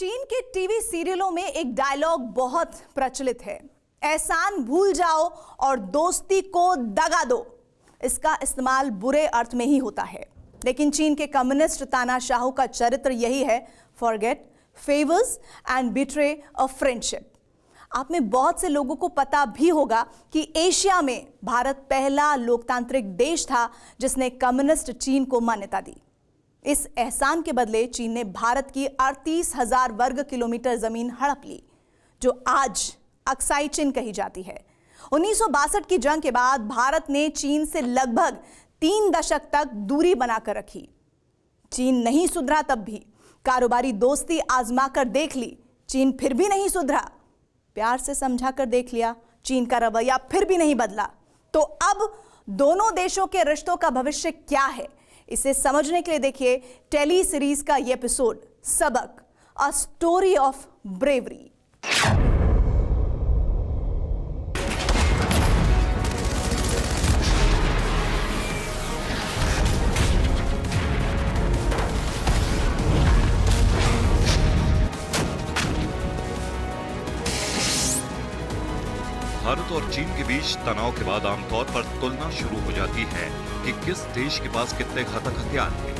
चीन के टीवी सीरियलों में एक डायलॉग बहुत प्रचलित है, एहसान भूल जाओ और दोस्ती को दगा दो। इसका इस्तेमाल बुरे अर्थ में ही होता है, लेकिन चीन के कम्युनिस्ट तानाशाह का चरित्र यही है, forget favours and betray a friendship. आप में बहुत से लोगों को पता भी होगा कि एशिया में भारत पहला लोकतांत्रिक देश था जिसने कम्युनिस्ट चीन को मान्यता दी। इस एहसान के बदले चीन ने भारत की 38,000 वर्ग किलोमीटर जमीन हड़प ली, जो आज अक्साई चीन कही जाती है। 1962 की जंग के बाद भारत ने चीन से लगभग 3 दशक तक दूरी बनाकर रखी। चीन नहीं सुधरा, तब भी कारोबारी दोस्ती आजमा कर देख ली, चीन फिर भी नहीं सुधरा। प्यार से समझा कर देख लिया, चीन का रवैया फिर भी नहीं बदला। तो अब दोनों देशों के रिश्तों का भविष्य क्या है, इसे समझने के लिए देखिए टेली सीरीज का ये एपिसोड, सबक, a story of bravery. Bharat और चीन के बीच तनाव के बाद आमतौर पर तुलना शुरू हो जाती है कि किस देश के पास कितने घातक हथियार हैं।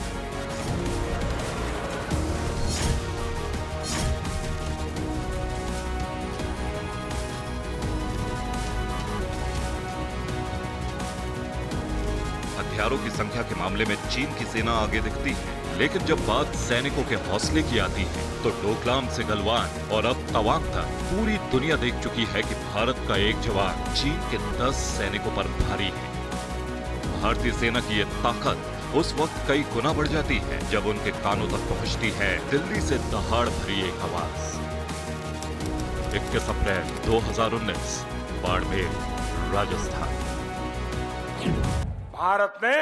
हथियारों की संख्या के मामले में चीन की सेना आगे दिखती है, लेकिन जब बात सैनिकों के हौसले की आती है तो डोकलाम से गलवान और अब तवांग तक पूरी दुनिया देख चुकी है कि भारत का एक जवान चीन के 10 सैनिकों पर भारी है। भारतीय सेना की ये ताकत उस वक्त कई गुना बढ़ जाती है जब उनके कानों तक पहुंचती है दिल्ली से दहाड़ भरी एक आवाज। 21 अप्रैल 2019, बाड़मेर, राजस्थान। भारत ने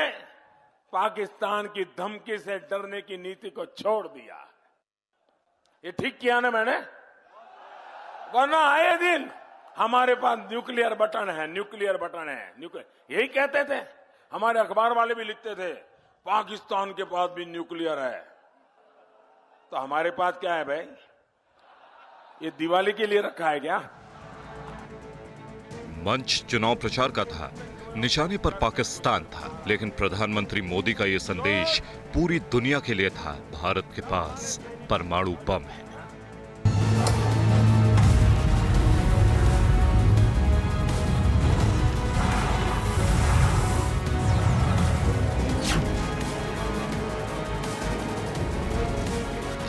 पाकिस्तान की धमकी से डरने की नीति को छोड़ दिया। ये ठीक किया ना मैंने, वरना आए दिन हमारे पास न्यूक्लियर बटन है, न्यूक्लियर बटन है, यही कहते थे। हमारे अखबार वाले भी लिखते थे पाकिस्तान के पास भी न्यूक्लियर है। तो हमारे पास क्या है भाई? ये दिवाली के लिए रखा है क्या? मंच चुनाव प्रचार का था, निशाने पर पाकिस्तान था, लेकिन प्रधानमंत्री मोदी का यह संदेश पूरी दुनिया के लिए था, भारत के पास परमाणु बम है।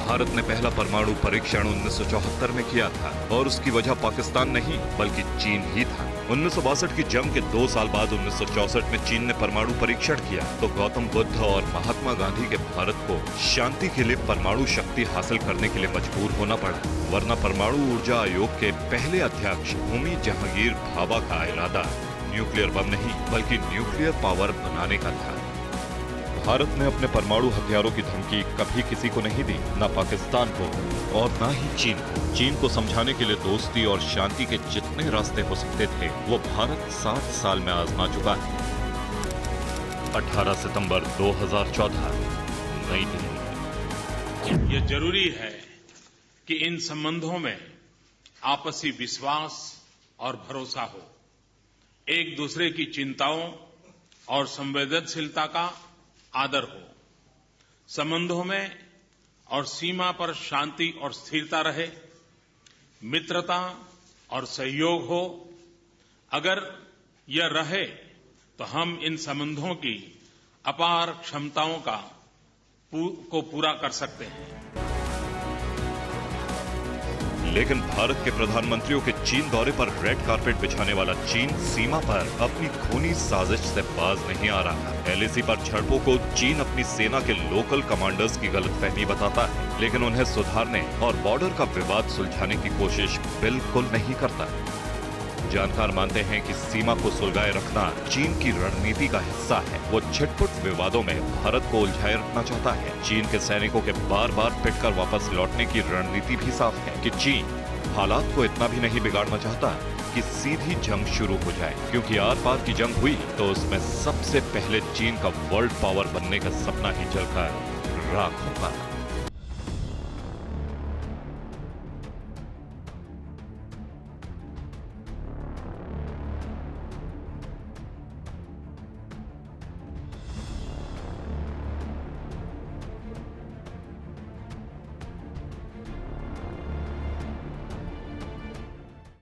भारत ने पहला परमाणु परीक्षण 1974 में किया था और उसकी वजह पाकिस्तान नहीं बल्कि चीन ही था। 1962 की जंग के 2 साल बाद 1964 में चीन ने परमाणु परीक्षण किया तो गौतम बुद्ध और महात्मा गांधी के भारत को शांति के लिए परमाणु शक्ति हासिल करने के लिए मजबूर होना पड़ा, वरना परमाणु ऊर्जा आयोग के पहले अध्यक्ष होमी जहांगीर भाभा का इरादा न्यूक्लियर बम नहीं बल्कि न्यूक्लियर पावर बनाने का था। भारत ने अपने परमाणु हथियारों की धमकी कभी किसी को नहीं दी, न पाकिस्तान को और न ही चीन को। चीन को समझाने के लिए दोस्ती और शांति के जितने रास्ते हो सकते थे वो भारत 60 साल में आजमा चुका है। 18 सितंबर 2014, नई दिल्ली। ये जरूरी है कि इन संबंधों में आपसी विश्वास और भरोसा हो, एक दूसरे की चिंताओं और संवेदनशीलता का आदर हो, संबंधों में और सीमा पर शांति और स्थिरता रहे, मित्रता और सहयोग हो। अगर यह रहे तो हम इन संबंधों की अपार क्षमताओं को पूरा कर सकते हैं। लेकिन भारत के प्रधानमंत्रियों के चीन दौरे पर रेड कारपेट बिछाने वाला चीन सीमा पर अपनी खूनी साजिश से बाज नहीं आ रहा। LAC पर झड़पों को चीन अपनी सेना के लोकल कमांडर्स की गलतफहमी बताता है, लेकिन उन्हें सुधारने और बॉर्डर का विवाद सुलझाने की कोशिश बिल्कुल नहीं करता। जानकार मानते हैं कि सीमा को सुलगाए रखना चीन की रणनीति का हिस्सा है। वो छिटपुट विवादों में भारत को उलझाए रखना चाहता है। चीन के सैनिकों के बार बार पिटकर वापस लौटने की रणनीति भी साफ है कि चीन हालात को इतना भी नहीं बिगाड़ना चाहता कि सीधी जंग शुरू हो जाए, क्योंकि आर पार की जंग हुई तो उसमें सबसे पहले चीन का वर्ल्ड पावर बनने का सपना ही जलकर राख होगा।